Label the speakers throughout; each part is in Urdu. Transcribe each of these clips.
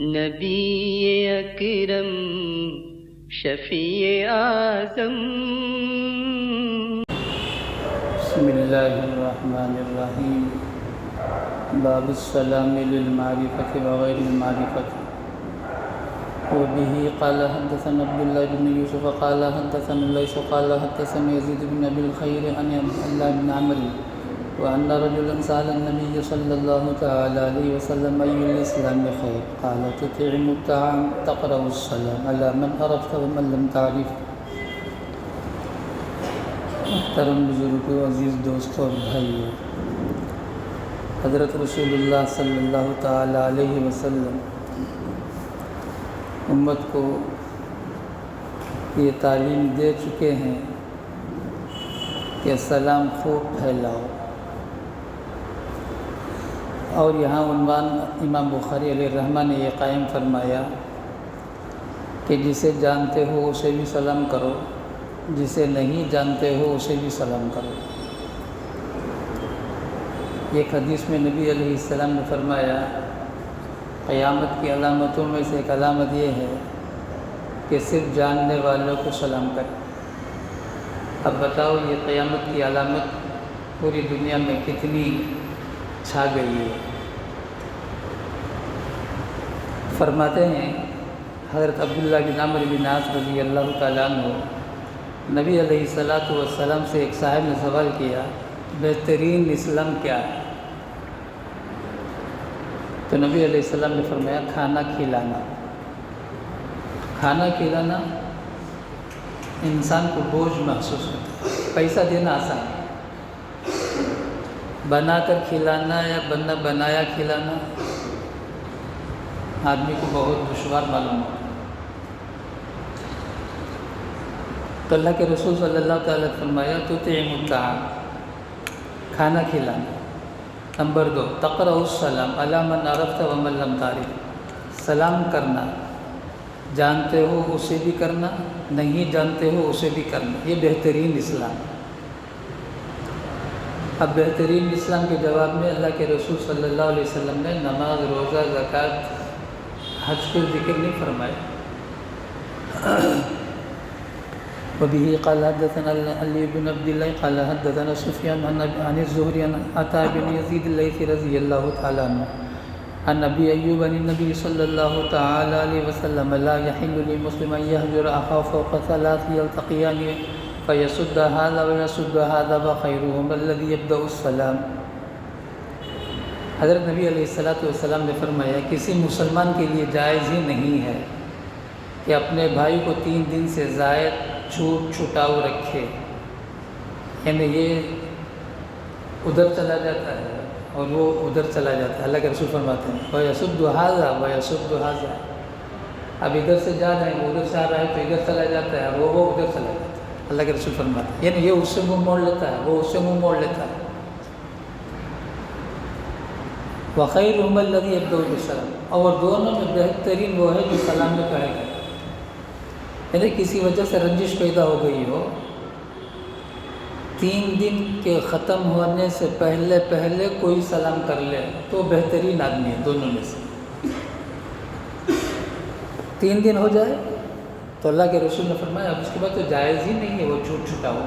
Speaker 1: نبی اکرم شفیع اعظم.
Speaker 2: بسم اللہ الرحمن الرحیم. باب السلام للمعرفة وغير المعرفة. وبه قال حدثنا عبد الله بن يوسف قال حدثنا الليث قال حدثنا يزيد بن ابي الخير عن عبد الله بن عمرو وأن رجلا سأل النبي صلى الله تعالى عليه وسلم أي الإسلام خير؟ قال تطعم الطعام تقرأ السلام على من عرفت ومن لم تعرف. محترم بزرگوں، عزیز دوستوں اور بھائیوں، حضرت رسول اللہ صلی اللہ تعالی علیہ وسلم امت کو یہ تعلیم دے چکے ہیں کہ سلام خوب پھیلاؤ، اور یہاں عنوان امام بخاری علیہ الرحمہ نے یہ قائم فرمایا کہ جسے جانتے ہو اسے بھی سلام کرو، جسے نہیں جانتے ہو اسے بھی سلام کرو. ایک حدیث میں نبی علیہ السلام نے فرمایا قیامت کی علامتوں میں سے ایک علامت یہ ہے کہ صرف جاننے والوں کو سلام کریں. اب بتاؤ یہ قیامت کی علامت پوری دنیا میں کتنی چھا گئی ہے. فرماتے ہیں حضرت عبداللہ بن عمرو بن عاص رضی اللہ تعالیٰ عنہ، نبی علیہ السلام سے ایک صاحب نے سوال کیا بہترین اسلام کیا ہے؟ تو نبی علیہ السلام نے فرمایا کھانا کھلانا. کھانا کھلانا انسان کو بوجھ محسوس ہوتا ہے. پیسہ دینا آسان ہے، بنا کر کھلانا یا بنایا کھلانا آدمی کو بہت دشوار معلوم ہوتا ہے. تو اللہ کے رسول صلی اللہ تعالیٰ نے فرمایا تطعم الطعام، کھانا کھلانا. نمبر 2 تقرأ السلام علی من عرفت ومن لم تعرف، سلام کرنا، جانتے ہو اسے بھی کرنا، نہیں جانتے ہو اسے بھی کرنا. یہ بہترین اسلام. اب بہترین اسلام کے جواب میں اللہ کے رسول صلی اللہ علیہ وسلم نے نماز، روزہ، زکوٰۃ، حج کو ذکر نہیں فرمایا. وبه قال حدثنا علي بن عبد الله قال حدثنا سفيان عن الزهري عن عطاء بن يزيد الليثي رضي الله تعالى عنه عن ابي ايوب عن النبي صلى الله تعالى عليه وسلم لا يحل لمسلم ان يهجر اخاه فوق 3 يلتقيان فيسد هذا ويسد هذا وخيرهما الذي يبدا السلام. حضرت نبی علیہ السلام نے فرمایا کسی مسلمان کے لیے جائز ہی نہیں ہے کہ اپنے بھائی کو 3 دن سے زائد چھوٹ چھٹاؤ رکھے. یعنی یہ ادھر چلا جاتا ہے اور وہ ادھر چلا جاتا ہے. اللہ کے رسول فرماتے ہیں وَيَسُدُّ هَذَا وَيَسُدُّ هَذَا. اب ادھر سے جا رہے ہیں، وہ ادھر سے آ رہا ہے تو ادھر چلا جاتا ہے، وہ ادھر چلا جاتا ہے. اللہ کے رسول فرماتے ہیں یعنی یہ اس سے منہ موڑ لیتا ہے، وہ اس سے منہ موڑ لیتا ہے. وَخَيْرُهُمَ الَّذِي يَبْدَأُ بِالسَّلَامِ، اور دونوں میں بہترین وہ ہے جو سلام میں کہے گا. یعنی کسی وجہ سے رنجش پیدا ہو گئی ہو، 3 دن کے ختم ہونے سے پہلے کوئی سلام کر لے تو بہترین آدمی ہے دونوں میں سے. 3 دن ہو جائے تو اللہ کے رسول نے فرمایا اب اس کے بعد تو جائز ہی نہیں ہے وہ چھوٹ چھٹا ہو.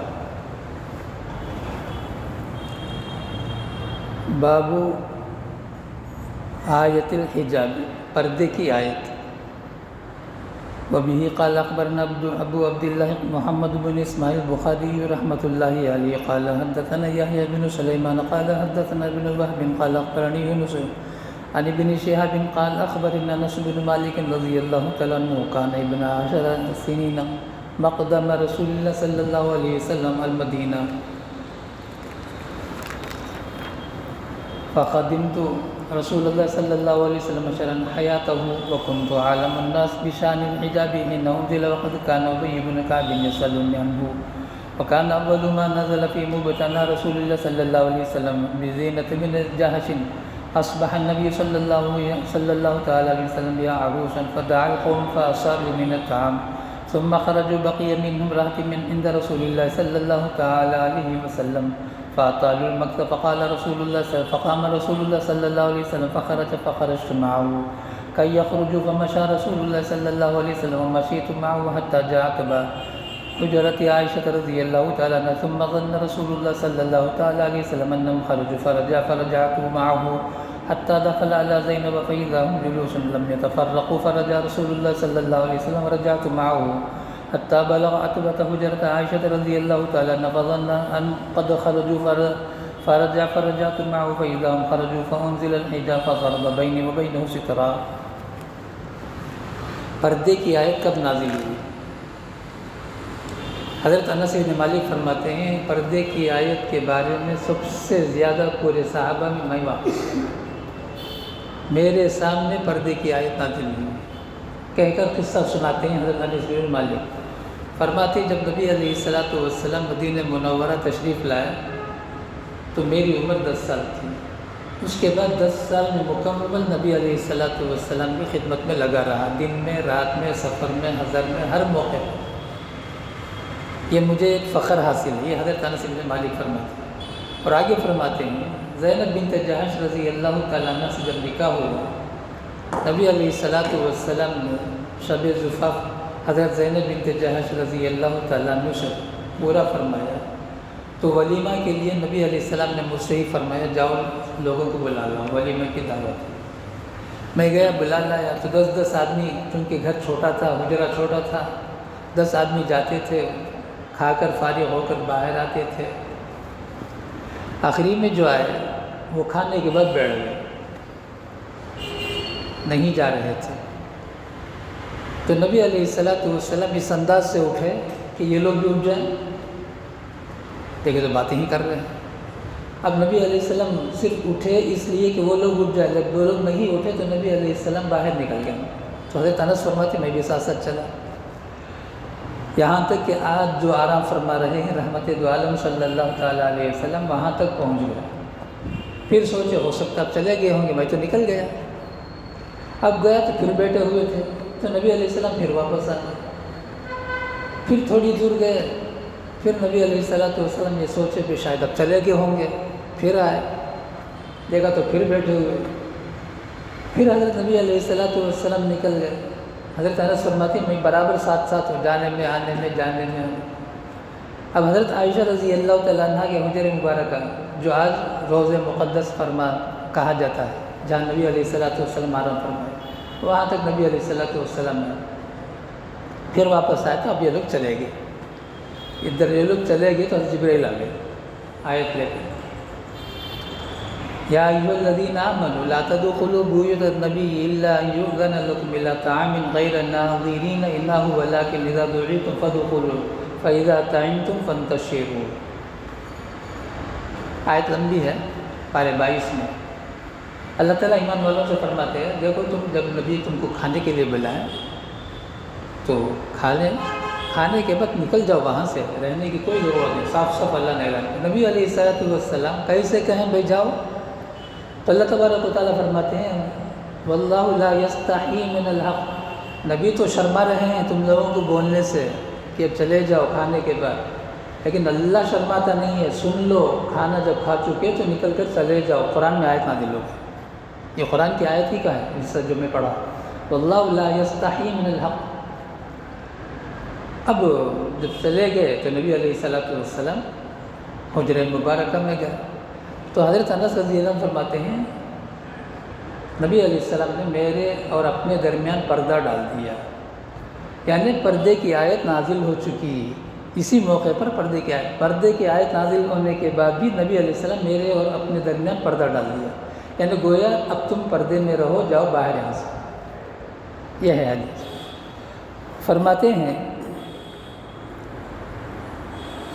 Speaker 2: باب آیت الحجاب، پردے کی آیت. وبه قال اخبرنا ابو عبد الله محمد بن اسماعیل البخاری رحمۃ اللہ علیہ قال حدثنا يحيى بن سليمان قال حدثنا ابن وهب قال اخبرني يونس عن ابن شهاب قال اخبرنا انس بن مالك رضي الله تعالى عنه كان ابن 10 سنين مقدم رسول الله صلى الله عليه وسلم المدينة فخدمت رسول اللہ صلی اللہ علیہ وسلم شرن حیاتہ وکنت عالم الناس بشان الحجاب حين انزل وقد كان ابي بن كعب يسألني عنه وكان اول ما نزل في مبتنى رسول الله صلى الله عليه وسلم بزينة من جهش اصبح النبي صلى الله تعالى عليه وسلم يا عروسا فدعا القوم فأصابوا من الطعام ثم خرجوا بقي منهم رهط من عند رسول الله صلى الله تعالى عليه وسلم فأطالوا المكتب فقام رسول الله صلى الله عليه وسلم فخرجت معه كي يخرجوا فمشى رسول الله صلى الله عليه وسلم ومشيت معه حتى جاء قبا حجرة عائشة رضي الله تعالى عنها ثم ظن رسول الله صلى الله تعالى عليه وسلم أنهم خرجوا فرجعت معه حتى دخل على زينب فإذا هم جلوس لم يتفرقوا فرجع رسول الله صلى الله عليه وسلم ورجعت معه حتى بلغ عتبة حجرة عائشة رضي الله تعالى عنها فظن أن قد خرجوا فرجعت معه فإذا هم خرجوا فأنزل الحجاب فضرب بيني وبينه سترا. پردے کی آیت کب نازل ہوئی؟ حضرت انس بن مالک فرماتے ہیں پردے کی آیت کے بارے میں سب سے زیادہ پورے صحابہ میں واقف ہوں. میرے سامنے پردے کی آیت نازل ہوئی. کہہ کر قصہ سناتے ہیں حضرت انس بن مالک فرماتے ہیں جب نبی علیہ الصلوۃ والسلام مدینہ منورہ تشریف لائے تو میری عمر 10 سال تھی. اس کے بعد 10 سال میں مکمل نبی علیہ الصلوۃ والسلام کی خدمت میں لگا رہا، دن میں، رات میں، سفر میں، حضر میں، ہر موقع پر. یہ مجھے ایک فخر حاصل ہے. یہ حضرت انس بن مالک فرماتے ہیں. اور آگے فرماتے ہیں زینب بنت جحش رضی اللہ تعالیٰ عنہ سے جب نکاح ہوا، نبی علیہ الصلوۃ والسلام نے شب زفاف حضرت زینب بنت جحش رضی اللہ تعالیٰ عنہ سے پورا فرمایا. تو ولیمہ کے لیے نبی علیہ السلام نے مجھ سے ہی فرمایا جاؤ لوگوں کو بلا لاؤ، ولیمہ کی دعوت. میں گیا بلا لایا تو 10 آدمی، چونکہ گھر چھوٹا تھا، حجرہ چھوٹا تھا، 10 آدمی جاتے تھے، کھا کر فارغ ہو کر باہر آتے تھے. آخری میں جو آئے وہ کھانے کے بعد بیٹھ گئے، نہیں جا رہے تھے. تو نبی علیہ الصلوۃ والسلام اس انداز سے اٹھے کہ یہ لوگ بھی اٹھ جائیں. دیکھیں تو باتیں ہی کر رہے ہیں. اب نبی علیہ السلام صرف اٹھے اس لیے کہ وہ لوگ اٹھ جائیں. جب وہ لوگ نہیں اٹھے تو نبی علیہ السلام باہر نکل گئے. تو حضرت انس فرماتے میں بھی ساتھ ساتھ چلا، یہاں تک کہ آج جو آرام فرما رہے ہیں رحمت دو عالم صلی اللہ تعالیٰ علیہ وسلم وہاں تک پہنچ گیا. پھر سوچے ہو سکتا اب چلے گئے ہوں گے، میں تو نکل گیا. اب گیا تو پھر بیٹھے ہوئے تھے تو نبی علیہ السلام پھر واپس آ گئے. پھر تھوڑی دور گئے، پھر نبی علیہ الصلوۃ والسلام یہ سوچے کہ شاید اب چلے گئے ہوں گے. پھر آئے، دیکھا تو پھر بیٹھے ہوئے. پھر حضرت نبی علیہ الصلوۃ والسلام نکل گئے. حضرت انس فرماتی میں برابر ساتھ ساتھ ہوں، جانے میں، آنے میں، جانے میں. اب حضرت عائشہ رضی اللہ تعالیٰ عنہ کے حجر مبارکہ جو آج روض مقدس فرما کہا جاتا ہے، جہاں نبی علیہ الصلوۃ والسلام آرام فرمائے، وہاں تک نبی علیہ الصلوۃ والسلام نے پھر واپس آئے. تو اب یہ لوگ چلے گئے، ادھر یہ لوگ چلے گئے تو جبرائیل آ گئے آیت لے کر. یا ایھا الذین آمنوا لا تدخلوا بیوت النبی الا ان یؤذن لکم الی طعام غیر ناظرین انہ ولکن اذا دعیتم فادخلوا فاذا طعمتم فانتشروا. آیت لمبی ہے، پارے 22 میں. اللہ تعالیٰ ایمان والوں سے فرماتے ہیں دیکھو تم جب نبی تم کو کھانے کے لیے بلائیں تو کھا لیں، کھانے کے بعد نکل جاؤ وہاں سے، رہنے کی کوئی ضرورت نہیں. صاف صاف اللہ نے اعلان کیا. نبی علیہ الصلوۃ والسلام کیسے کہیں بھائی جاؤ؟ تو اللہ تبارک و تعالیٰ فرماتے ہیں واللہ لا یستحیی من الحق. نبی تو شرما رہے ہیں تم لوگوں کو بولنے سے کہ اب چلے جاؤ کھانے کے بعد، لیکن اللہ شرماتا نہیں ہے. سن لو، کھانا جب کھا چکے تو نکل کر چلے جاؤ. قرآن میں آیت نازل ہو گئی. یہ قرآن کی آیت ہی کا ہے جس سے جو میں پڑھا، واللہ لا یستحیی من الحق. اب جب چلے گئے تو نبی علیہ الصلوۃ والسلام حجرہ مبارکہ میں گئے. تو حضرت انس رضی اللہ عنہ فرماتے ہیں نبی علیہ السلام نے میرے اور اپنے درمیان پردہ ڈال دیا، یعنی پردے کی آیت نازل ہو چکی. اسی موقع پر پردے کی آیت نازل ہونے کے بعد بھی نبی علیہ السلام میرے اور اپنے درمیان پردہ ڈال دیا، یعنی گویا اب تم پردے میں رہو، جاؤ باہر یہاں سے. یہ ہے حدیث. فرماتے ہیں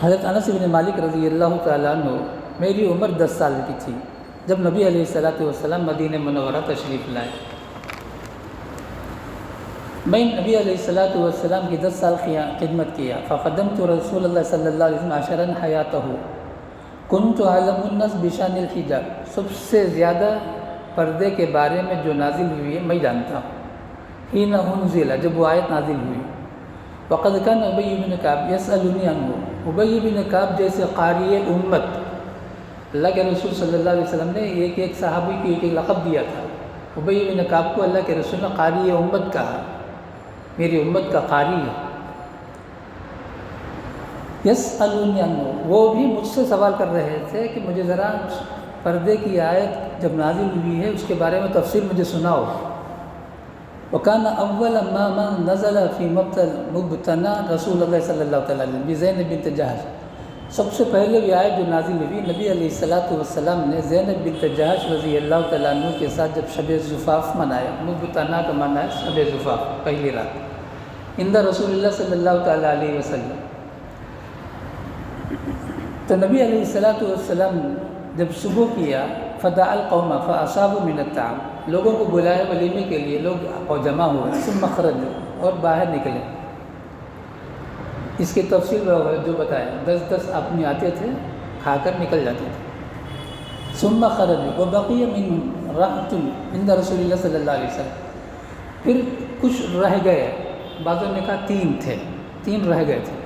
Speaker 2: حضرت انس بن مالک رضی اللہ تعالیٰ عنہ میری عمر 10 سال کی تھی جب نبی علیہ الصلوۃ والسلام مدینہ منورہ تشریف لائے. میں نبی علیہ الصلوۃ والسلام کی 10 سال خدمت کیا. فقدمت رسول اللہ صلی اللہ علیہ وسلم عشرا حیاتہ کنت اعلم الناس بشان الحجاب. سب سے زیادہ پردے کے بارے میں جو نازل ہوئی ہے میں جانتا ہوں. حین انزل، جب وہ آیت نازل ہوئی. وقد كان ابی بن کعب یسألنی عنہ. ابی بن کعب جیسے قاری امت، اللہ کے رسول صلی اللہ علیہ وسلم نے ایک صحابی کو ایک لقب دیا تھا. ابی بن کعب کو اللہ کے رسول نے قاری امت کہا، میری امت کا قاری ہے۔ یسألونی عنہ، وہ بھی مجھ سے سوال کر رہے تھے کہ مجھے ذرا پردے کی آیت جب نازل ہوئی ہے اس کے بارے میں تفصیل مجھے سناؤ۔ وکان اول ما نزل فی مبتنا رسول اللہ صلی اللہ تعالیٰ علیہ وسلم زینب بنت جحش، سب سے پہلے یہ آیت جو نازل ہوئی نبی علیہ السلام نے زینب بنت جحش رضی اللہ تعالیٰ عنہ کے ساتھ جب شب زفاف منایا۔ مبتنا کا معنی ہے شب زفاف، پہلی رات، عند رسول اللہ صلی اللہ تعالیٰ علیہ وسلم۔ تو نبی علیہ السلام جب صبح کیا، فدعا القوم فاصابوا من الطعام، لوگوں کو بلایا ولیمے کے لیے، لوگ جمع ہوئے، ثم خرجوا، اور باہر نکلے۔ اس کی تفصیل جو بتایا، 10 آدمی آتے تھے، کھا کر نکل جاتے تھے۔ ثم خرجوا وبقي منهم رهط عند رسول اللہ صلی اللہ علیہ وسلم، پھر کچھ رہ گئے، بعضوں نے کہا 3 تھے، 3 رہ گئے تھے۔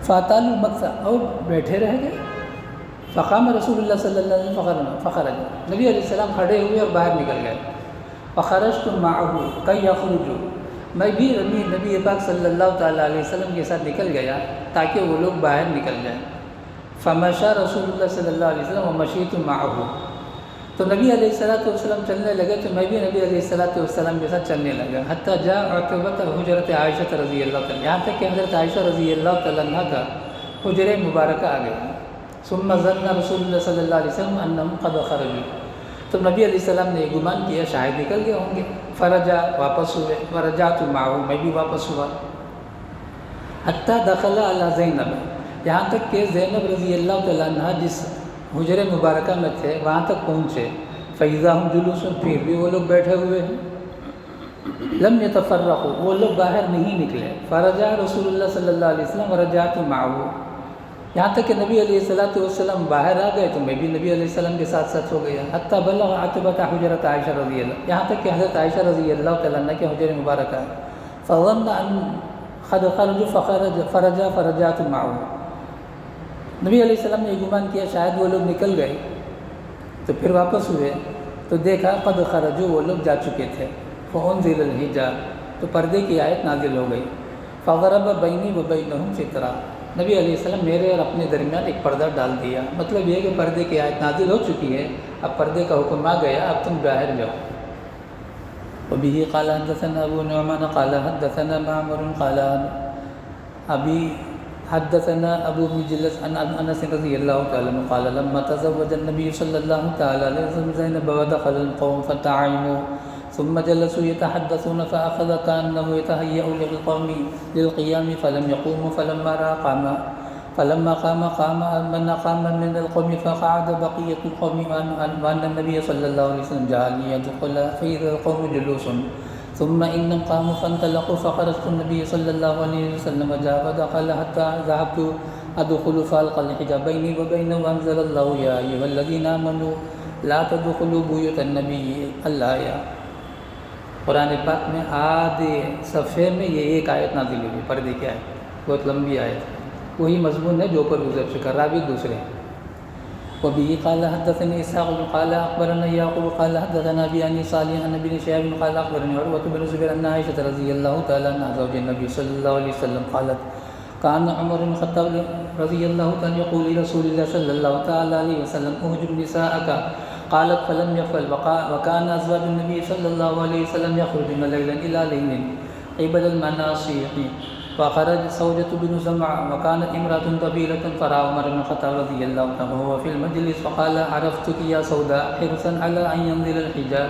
Speaker 2: فاطالوا المكث، اور بیٹھے رہ گئے۔ فقام رسول اللہ صلی اللہ علیہ وسلم فخرج، نبی علیہ السلام کھڑے ہوئے اور باہر نکل گئے۔ فخرجت معه كي يخرجوا، میں بھی نبی پاک صلی اللہ تعالیٰ علیہ وسلم کے ساتھ نکل گیا تاکہ وہ لوگ باہر نکل جائیں۔ فمشى رسول اللہ صلی اللہ علیہ وسلم ومشيت معه، تو نبی علیہ السلام چلنے لگے تو میں بھی نبی علیہ السلام کے ساتھ چلنے لگا۔ حتى جاء عتبة حجرت عائشہ رضی اللہ تعالیٰ، یہاں تک کہ حضرت عائشہ رضی اللہ تعالیٰ عنہ کا حجرہ مبارکہ آ گیا۔ ثم ظن رسول اللہ صلی اللہ علیہ وسلم انہم قد خرجوا، تو نبی علیہ السلام نے یہ گمان کیا شاید نکل گئے ہوں گے۔ فرجع، واپس ہوئے، ورجعت معه، میں بھی واپس ہوا۔ حتى دخل على زینب، یہاں تک کہ زینب رضی اللہ تعالیٰ عنہ جس حجرہ مبارکہ میں تھے وہاں تک پہنچے۔ فإذا هم جلوس، پھر بھی وہ لوگ بیٹھے ہوئے ہیں۔ لم يتفرقوا، وہ لوگ باہر نہیں نکلے۔ فرجع رسول اللہ صلی اللہ علیہ وسلم ورجعت معه، یہاں تک کہ نبی علیہ السلام باہر آ گئے تو میں بھی نبی علیہ السلام کے ساتھ ہو گیا۔ حتى بلغ عتبة حجرت عائشہ رضی اللہ، یہاں تک کہ حضرت عائشہ رضی اللہ تعالیٰ عنہ کے حجرہ مبارکہ ہے۔ فظن ان قد خرجوا فرجعت معه، نبی علیہ السلام نے یہ گمان کیا شاید وہ لوگ نکل گئے تو پھر واپس ہوئے تو دیکھا قد خرجوا، وہ لوگ جا چکے تھے۔ فانزل الحجاب، تو پردے کی آیت نازل ہو گئی۔ فضرب بینی وبینہم سترا، نبی علیہ السلام میرے اور اپنے درمیان ایک پردہ ڈال دیا۔ مطلب یہ کہ پردے کی آیت نازل ہو چکی ہے، اب پردے کا حکم آ گیا، اب تم باہر جاؤ۔ وبه قال حدثنا ابو نعمان قال حدثنا معمر قال ابي حدثنا ابو مجلس عن انس رضی اللہ تعالی عنہ قال لما تزوج النبي صلی اللہ تعالی علیہ وسلم زینب ودخل القوم فتعینوا ثم جلسوا يتحدثون فأخذ كأنه يتهيأ للقيام فلم يقوموا فلما قام من القوم فقعد بقية القوم وأن النبي صلى الله عليه وسلم جاء ليدخل فإذا القوم جلوس ثم إنهم قاموا فانطلقوا فخرجت النبي صلى الله عليه وسلم وجاء فدخل حتى ذهبت أدخل فألقى الحجاب بيني وبينه وأنزل الله يا أيها الذين آمنوا لا تدخلوا بيوت النبي الآية۔ قرآن پاک میں آدھے صفحے میں یہ ایک آیت نازل ہوئی، پردے کی آیت، بہت لمبی آیت، وہی مضمون ہے جو اوپر گزر چکا، راوی دوسرے۔ وبه قال حدثني اسحاق قال اخبرنا يعقوب قال حدثنا ابي عن صالح عن ابن شهاب قال اخبرني عروة بن الزبير ان عائشة رضي الله تعالى عنها زوج النبي صلى الله عليه وسلم قالت كان عمر بن الخطاب رضي الله تعالى يقول لرسول الله صلى الله تعالى عليه وسلم اهجر نساءك، قالت فلم يفعل، وكان ازواج النبي صلى الله عليه وسلم يخرجن ليلا الى ليل قبل المناصيح، فخرج زوجة بن زمعة وكانت امرأة طويلة فرأى عمر بن الخطاب رضي الله عنه وهو في المجلس فقال عرفتك يا سوداء حرصا على أن ينزل الحجاب